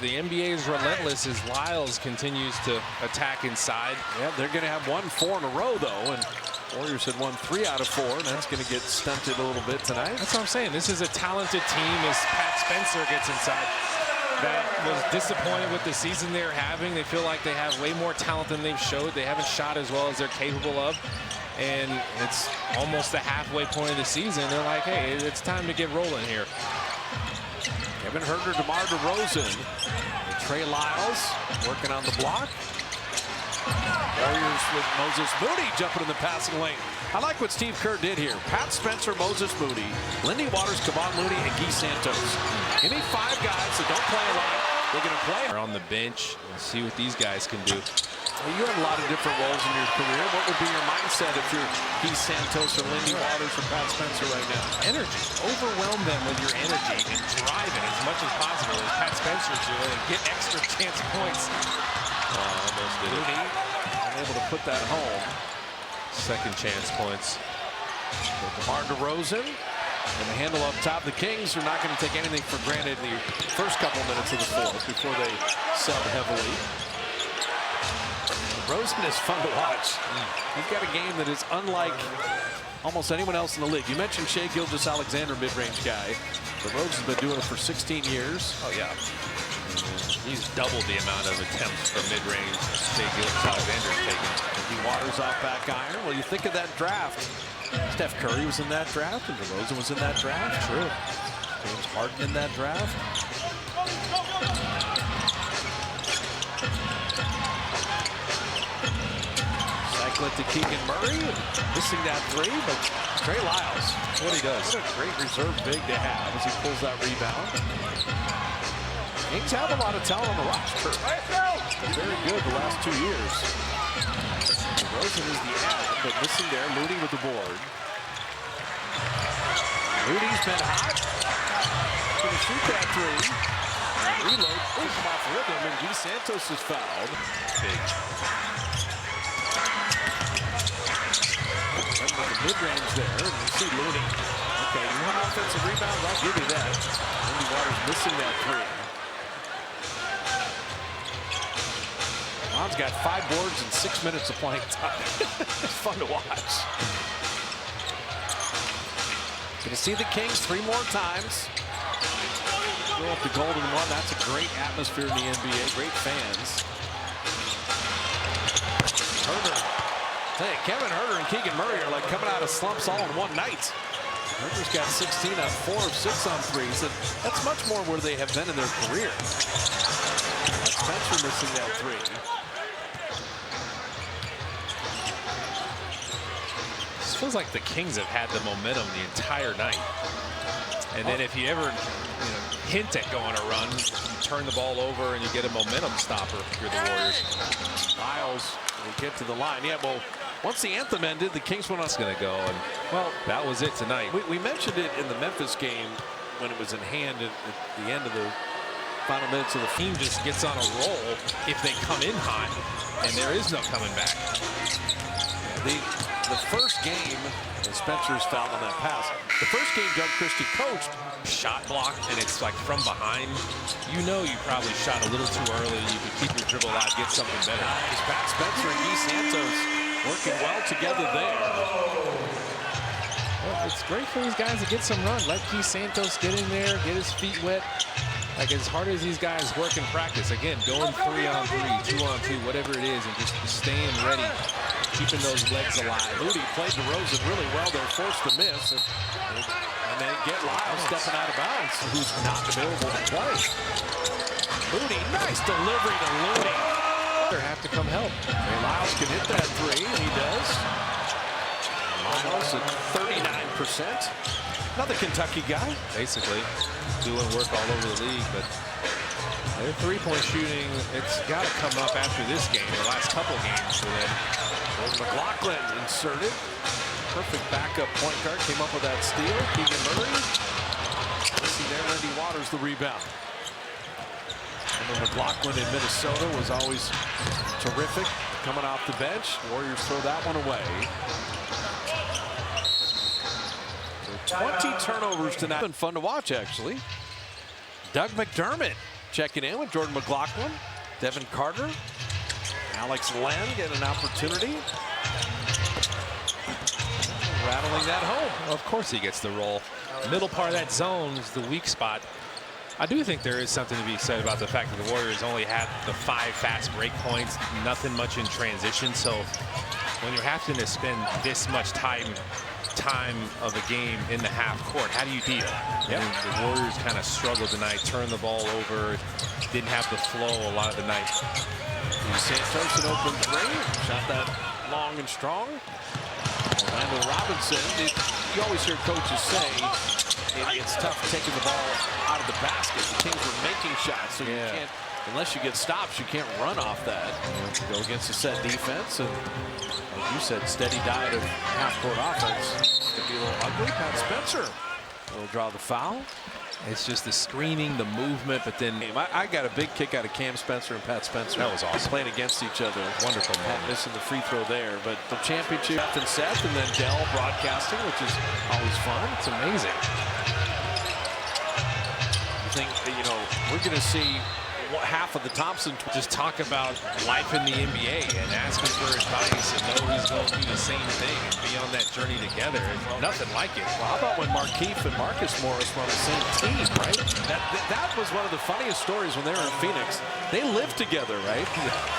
the NBA is relentless as Lyles continues to attack inside. Yeah, they're going to have won 4 in a row, though, and Warriors had won 3 out of 4, and that's going to get stunted a little bit tonight. That's what I'm saying. This is a talented team as Pat Spencer gets inside. That was disappointed with the season they're having. They feel like they have way more talent than they've showed. They haven't shot as well as they're capable of. And it's almost the halfway point of the season. They're like, hey, it's time to get rolling here. Kevin Huerter, DeMar DeRozan, Trey Lyles working on the block. Warriors with Moses Moody jumping in the passing lane. I like what Steve Kerr did here. Pat Spencer, Moses Moody, Lindy Waters, Kevon Looney, and Guy Santos. Give me 5 guys that don't play a lot. They're going to play. On the bench and see what these guys can do. Well, you have a lot of different roles in your career. What would be your mindset if you're Guy Santos or Lindy Waters or Pat Spencer right now? Energy. Overwhelm them with your energy and drive it as much as possible as Pat Spencer's doing and get extra chance points. Almost did it. Looney unable to put that home. Second chance points. DeMar DeRozan and the handle up top. The Kings are not going to take anything for granted in the first couple minutes of the fourth before they sub heavily. DeRozan is fun to watch. He's got a game that is unlike almost anyone else in the league. You mentioned Shai Gilgeous-Alexander, mid-range guy. DeRozan's been doing it for 16 years. Oh, yeah. He's doubled the amount of attempts from mid-range Shai Gilgeous-Alexander's taken. Waters off back iron. Well, you think of that draft. Steph Curry was in that draft, and DeRozan was in that draft. True. James Harden in that draft. Cycle it to Keegan Murray, missing that 3, but Trey Lyles, what he does. What a great reserve big to have as he pulls that rebound. Kings have a lot of talent on the roster. Very good the last 2 years. DeRozan is the ad, but missing there. Moody with the board. Moody's been hot. Going to shoot that 3. Reload. Come off rhythm, and Guy Santos is fouled. Big. Remember the mid-range there, and you see Looney. Okay, you want offensive rebounds? I'll give you that. Lindy Waters missing that 3. Lon's got 5 boards and 6 minutes of playing time. It's fun to watch. Going to see the Kings 3 more times. Go up the golden one. That's a great atmosphere in the NBA. Great fans. Huerter. Hey, Kevin Huerter and Keegan Murray are like coming out of slumps all in one night. Huerter's got 16 on 4 of 6 on 3s. And that's much more where they have been in their career. Spencer missing that 3. Feels like the Kings have had the momentum the entire night. And then if you ever hint at going a run, you turn the ball over and you get a momentum stopper if you're the Warriors. Lyles will get to the line. Yeah, well, once the anthem ended, the Kings went on. It's going to go. And, well, that was it tonight. We mentioned it in the Memphis game when it was in hand at the end of the final minutes of the team just gets on a roll if they come in hot, and there is no coming back. The first game, and Spencer's fouled on that pass. The first game Doug Christie coached, shot block, and it's like from behind. You know you probably shot a little too early. You could keep your dribble alive, get something better. Nice. Pat Spencer and Guy Santos working well together there. Well, it's great for these guys to get some run. Let Guy Santos get in there, get his feet wet. Like, as hard as these guys work in practice, again, going 3 on 3, 2 on 2, whatever it is, and just staying ready, keeping those legs alive. Moody played DeRozan really well. They're forced to miss, and they get Lyles stepping out of bounds, who's not available to play. Moody, nice delivery to Looney. They have to come help. And Lyles can hit that 3, and he does. Lyles at 39%. Another Kentucky guy. Basically doing work all over the league, but their 3-point shooting, it's got to come up after this game, the last couple games for them. McLaughlin inserted. Perfect backup point guard. Came up with that steal. Keegan Murray. See there, Lindy Waters the rebound. And then McLaughlin in Minnesota was always terrific. Coming off the bench. Warriors throw that one away. So 20 turnovers tonight. Been fun to watch, actually. Doug McDermott checking in with Jordan McLaughlin, Devin Carter, Alex Len get an opportunity. Rattling that home. Well, of course he gets the roll. Middle part of that zone is the weak spot. I do think there is something to be said about the fact that the Warriors only had the 5 fast break points, nothing much in transition. So when you're having to spend this much time of a game in the half court, how do you deal? Yep. I mean, the Warriors kind of struggled tonight, turned the ball over, didn't have the flow a lot of the night. Santos an open 3, shot that long and strong. Orlando Robinson, you always hear coaches say it's tough taking the ball out of the basket. The Kings were making shots, so you can't, unless you get stops, you can't run off that. Go against a set defense, and like you said, steady diet of half-court offense. Could be a little ugly. Pat Spencer will draw the foul. It's just the screening, the movement, but then I got a big kick out of Cam Spencer and Pat Spencer. That was awesome. Playing against each other. Wonderful. Pat missing the free throw there, but the championship and Seth, and then Dell broadcasting, which is always fun. It's amazing. I think, we're going to see half of the Thompson. Just talk about life in the NBA and ask him for advice and know he's going to do the same thing and be on that journey together. It's nothing like it. Well, how about when Markieff and Marcus Morris were on the same team, right? That was one of the funniest stories when they were in Phoenix. They lived together, right?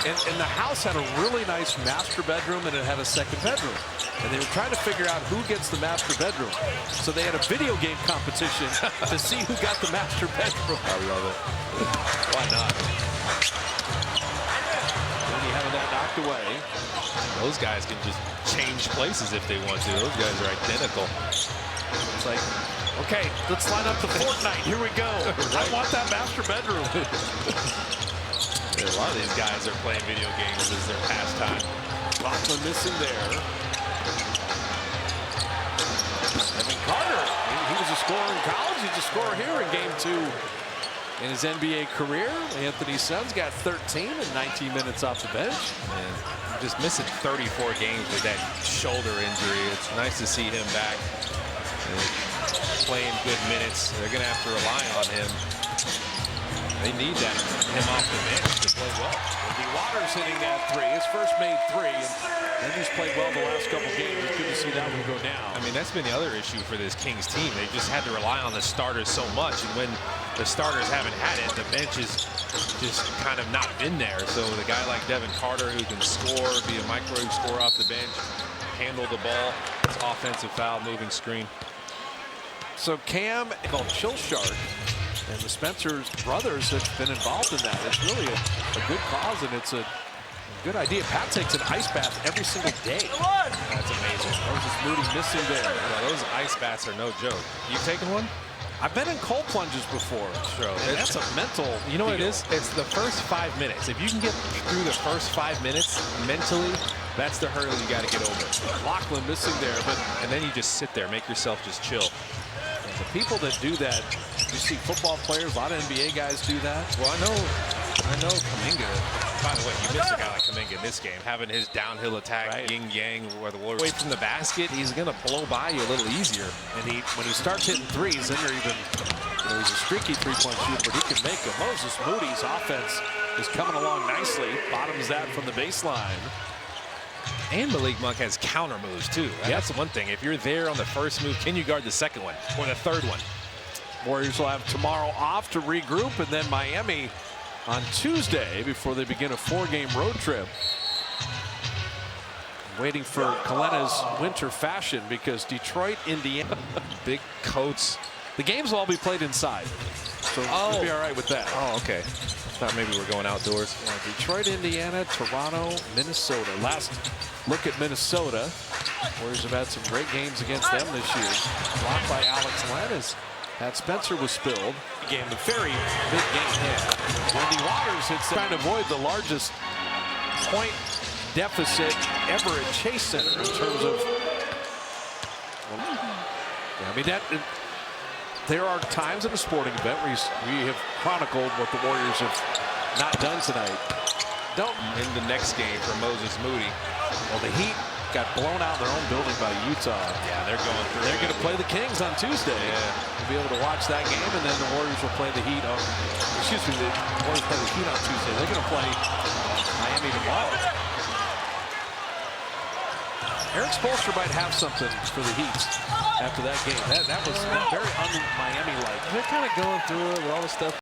And the house had a really nice master bedroom, and it had a second bedroom. And they were trying to figure out who gets the master bedroom. So they had a video game competition to see who got the master bedroom. I love it. Why not? When you having that knocked away. Those guys can just change places if they want to. Those guys are identical. It's like, okay, let's line up the Fortnite. Here we go. I want that master bedroom. A lot of these guys are playing video games as their pastime. Laughlin missing there. Devin Carter, he was a scorer in college. He's a scorer here in game 2 in his NBA career. Anthony Sons got 13 and 19 minutes off the bench. And just missing 34 games with that shoulder injury. It's nice to see him back and playing good minutes. They're going to have to rely on him. They need him off the bench to play well. Andy Waters hitting that 3. His first made 3. And he's played well the last couple games. It's good to see that one go down. I mean, that's been the other issue for this Kings team. They just had to rely on the starters so much. And when the starters haven't had it, the bench has just kind of not been there. So the guy like Devin Carter, who can score, be a microwave scorer off the bench, handle the ball, it's offensive foul, moving screen. So Cam called Chill Shark, and the Spencer's brothers have been involved in that. It's really a good cause, and it's a good idea. Pat takes an ice bath every single day. That's amazing. Moses Moody missing there. Yeah, those ice baths are no joke. You've taken one? I've been in cold plunges before. Sure. That's a mental. You know what it deal. is? It's the first 5 minutes. If you can get through the first 5 minutes mentally, that's the hurdle you got to get over. Laughlin missing there, and then you just sit there, make yourself just chill. The people that do that, you see football players, a lot of NBA guys do that. Well, I know Kuminga. By the way, you missed a guy like Kuminga in this game, having his downhill attack, right. Yin yang, where the Warriors away from the basket, he's going to blow by you a little easier. And when he starts hitting threes, then you're even, he's a streaky three-point shooter, but he can make them. Moses Moody's offense is coming along nicely. Bottoms that from the baseline. And Malik Monk has counter moves too. That's the one thing. If you're there on the first move, can you guard the second one or the third one? Warriors will have tomorrow off to regroup, and then Miami on Tuesday before they begin a 4-game road trip. Waiting for Kalena's winter fashion because Detroit, Indiana. Big coats. The games will all be played inside. So we'll be all right with that. Oh, okay. Thought maybe we're going outdoors. Yeah, Detroit, Indiana, Toronto, Minnesota. Last look at Minnesota. Warriors have had some great games against them this year. Blocked by Alex Len as Pat Spencer was spilled. Game, a very big game. Yeah. Andy Waters hits trying to avoid the largest point deficit ever at Chase Center in terms of. I mean there are times in a sporting event where we have chronicled what the Warriors have not done tonight. In the next game for Moses Moody. Well, the Heat got blown out in their own building by Utah. Yeah, they're going through. They're going to play the Kings on Tuesday. Yeah. We'll be able to watch that game, and then the Warriors will play the Heat on. Excuse me, the Warriors play the Heat on Tuesday. They're going to play Miami tomorrow. Eric Spoelstra might have something for the Heat after that game. That was very un-Miami-like. They're kind of going through it with all the stuff.